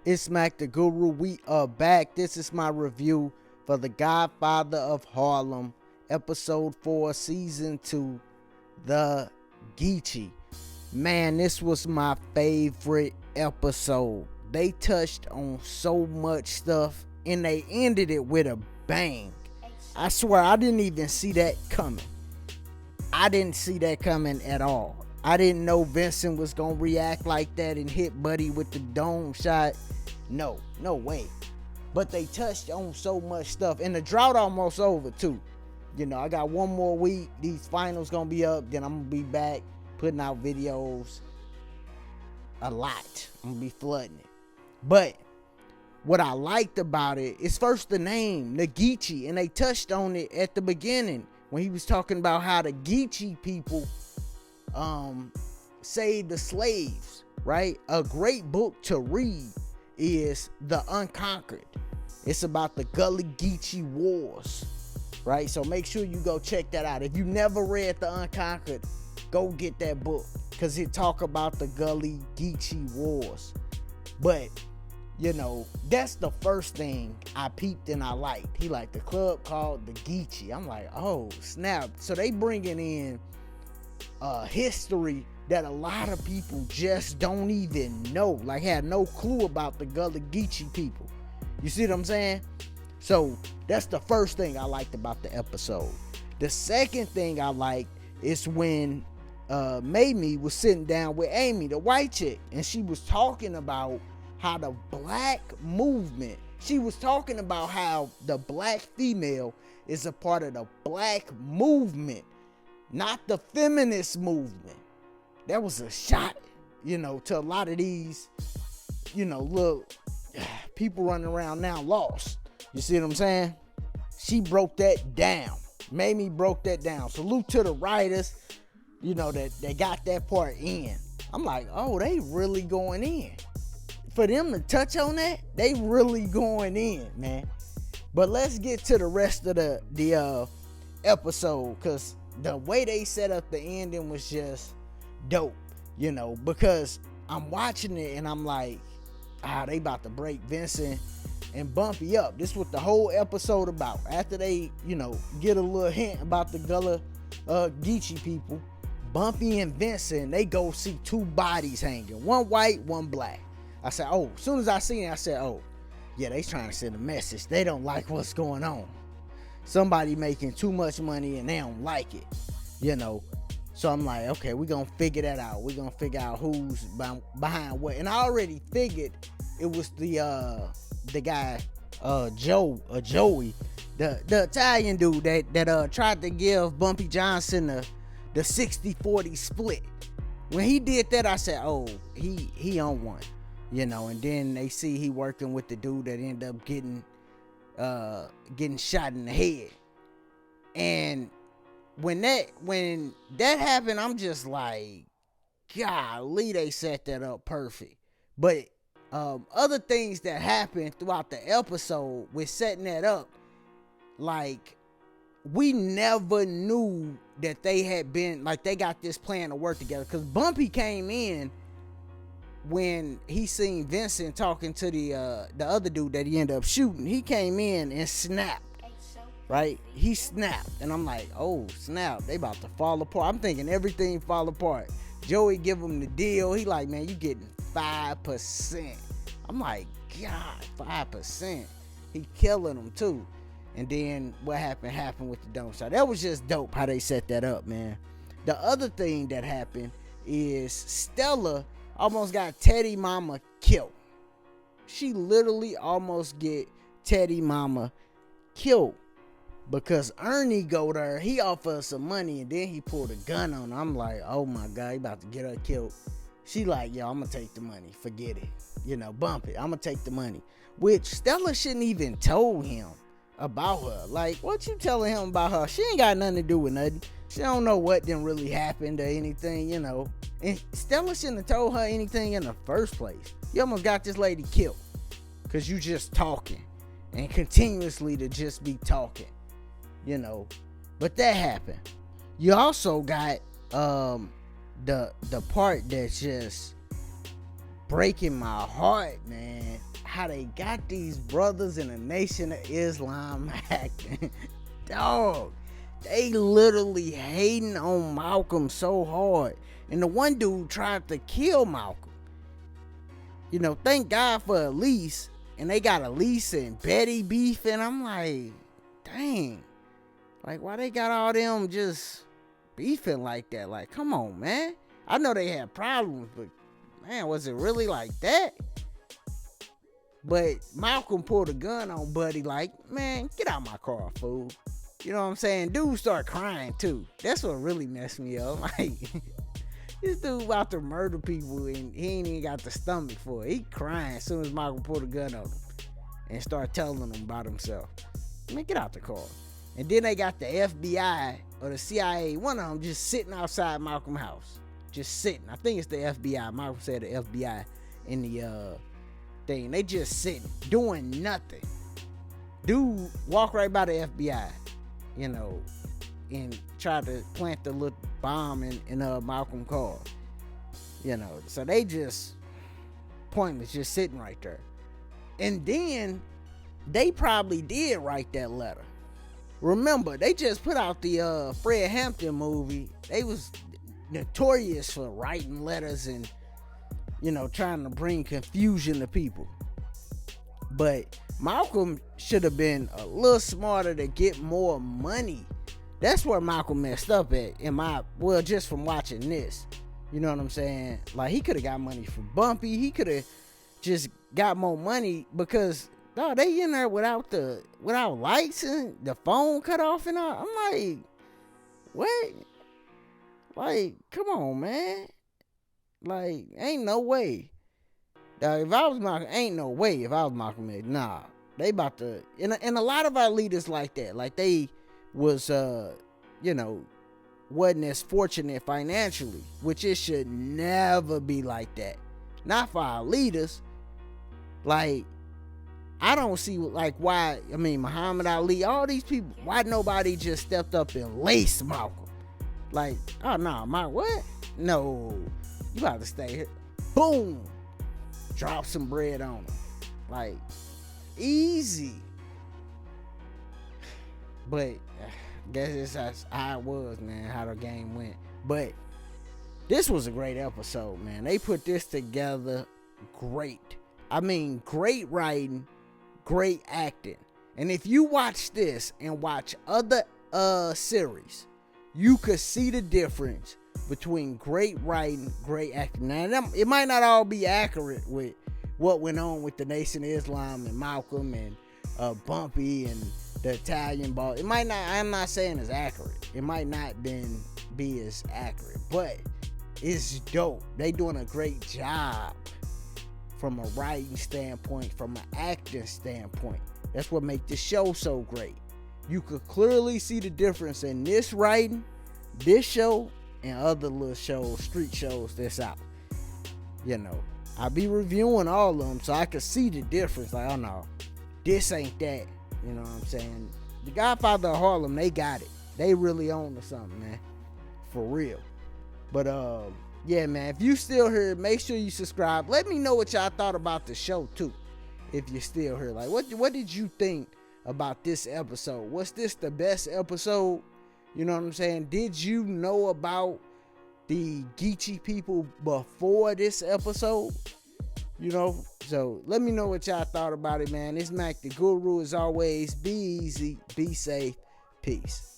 It's Mac the Guru. We are back. This is my review for The Godfather of Harlem, Episode 4, Season 2, The Geechie. Man, this was my favorite episode. They touched on so much stuff and they ended it with a bang. I swear I didn't even see that coming. I didn't see that coming at all. I didn't know Vincent was going to react like that and hit Buddy with the dome shot. No way. But they touched on so much stuff. And the drought almost over too. You know, I got one more week. These finals going to be up. Then I'm going to be back putting out videos a lot. I'm going to be flooding it. But what I liked about it is first the name, the Geechie. And they touched on it at the beginning when he was talking about how the Geechie people saved the slaves, right? A great book to read is The Unconquered. It's about the Gully Geechee Wars, right? So make sure you go check that out. If you never read The Unconquered, go get that book because it talk about the Gully Geechee Wars. But you know, that's the first thing I peeped and I liked. He liked the club called the Geechee. I'm like, oh snap. So they bringing in history that a lot of people just don't even know, like had no clue about the Gully Geechee people. You see what I'm saying? So that's the first thing I liked about the episode. The second thing I liked is when Mamie was sitting down with Amy, the white chick, and she was talking about how the black movement, she was talking about how the black female is a part of the black movement, not the feminist movement. That was a shot, you know, to a lot of these, you know, look, people running around now lost. You see what I'm saying? She broke that down. Mamie broke that down. Salute to the writers, you know, that they got that part in. I'm like, oh, they really going in. For them to touch on that, they really going in, man. But let's get to the rest of the episode, because the way they set up the ending was just dope, you know, because I'm watching it and I'm like, they about to break Vincent and Bumpy up. This is what the whole episode about. After they, you know, get a little hint about the Gullah Geechee people, Bumpy and Vincent, they go see two bodies hanging, one white, one black. I said, oh, as soon as I seen it, I said, oh, yeah, they trying to send a message. They don't like what's going on. Somebody making too much money and they don't like it, you know. So I'm like, okay, we're going to figure that out. We're going to figure out who's behind what. And I already figured it was the guy, Joey, the Italian dude that tried to give Bumpy Johnson the 60-40 split. When he did that, I said, oh, he on one. You know, and then they see he working with the dude that ended up getting shot in the head. And when that happened, I'm just like, golly, they set that up perfect. But other things that happened throughout the episode with setting that up, like, we never knew that they had been, like, they got this plan to work together. Because Bumpy came in when he seen Vincent talking to the other dude that he ended up shooting. He came in and snapped, right? He snapped, and I'm like, oh snap, they about to fall apart. I'm thinking everything fall apart. Joey give him the deal. He like, man, you getting 5%. I'm like, God, 5%. He killing them too. And then what happened with the dome shot. That was just dope how they set that up, man. The other thing that happened is Stella almost got Teddy Mama killed. She literally almost get Teddy Mama killed because Ernie go there. He offered some money and then he pulled a gun on her. I'm like, oh my God, he about to get her killed. She like, yo, I'm gonna take the money. Forget it. You know, bump it. I'm gonna take the money. Which Stella shouldn't even told him about her. Like, what you telling him about her? She ain't got nothing to do with nothing. She don't know what didn't really happened or anything, you know. And Stella shouldn't have told her anything in the first place. You almost got this lady killed because you just talking and continuously to just be talking, you know. But that happened. You also got the part that's just breaking my heart, man. how they got these brothers in the Nation of Islam acting. Dog, they literally hating on Malcolm so hard. And the one dude tried to kill Malcolm. You know, thank God for Elise. And they got Elise and Betty beefing. I'm like, dang. Like, why they got all them just beefing like that? Like, come on, man. I know they had problems, but man, was it really like that? But Malcolm pulled a gun on Buddy like, man, get out my car, fool. You know what I'm saying? Dude start crying too. That's what really messed me up. Like, this dude about to murder people and he ain't even got the stomach for it. He crying as soon as Malcolm pulled a gun on him and start telling him about himself. Man, get out the car. And then they got the FBI or the CIA, one of them just sitting outside Malcolm's house. Just sitting. I think it's the FBI. Malcolm said the FBI in the thing. They just sitting, doing nothing. Dude walk right by the FBI, you know, and try to plant the little bomb in Malcolm's car. You know, so they just pointless, just sitting right there. And then they probably did write that letter. Remember, they just put out the Fred Hampton movie. They was notorious for writing letters and, you know, trying to bring confusion to people. But Malcolm should have been a little smarter to get more money. That's where Malcolm messed up at, just from watching this. You know what I'm saying? Like, he could have got money from Bumpy. He could have just got more money because, dog, they in there without lights and the phone cut off and all. I'm like, what? Like, come on, man. Like, ain't no way. If I was Malcolm, ain't no way if I was Malcolm X. Nah. They about to, and a lot of our leaders like that. Like, they was, you know, wasn't as fortunate financially, which it should never be like that. Not for our leaders. Like, I don't see, like, why, I mean, Muhammad Ali, all these people, why nobody just stepped up and laced Malcolm? Like, oh, no, what? No, you got to stay here. Boom. Drop some bread on him. Like, easy. But I guess it's how it was, man, how the game went. But this was a great episode, man. They put this together great. I mean, great writing, great acting. And if you watch this and watch other series, you could see the difference between great writing, great acting. Now, it might not all be accurate with what went on with the Nation of Islam and Malcolm and Bumpy and the Italian ball. It might not, I'm not saying it's accurate. It might not be as accurate, but it's dope. They doing a great job from a writing standpoint, from an acting standpoint. That's what makes this show so great. You could clearly see the difference in this writing, this show, and other little shows, street shows that's out. You know, I be reviewing all of them so I could see the difference. Like, oh no, this ain't that. You know what I'm saying? The Godfather of Harlem, they got it. They really own to something, man. For real. But yeah, man, if you still here, make sure you subscribe. Let me know what y'all thought about the show too. If you're still here. Like, what did you think about this episode? Was this the best episode? You know what I'm saying? Did you know about the Geechie people before this episode? You know? So let me know what y'all thought about it, man. It's Mac the Guru. As always, be easy, be safe, peace.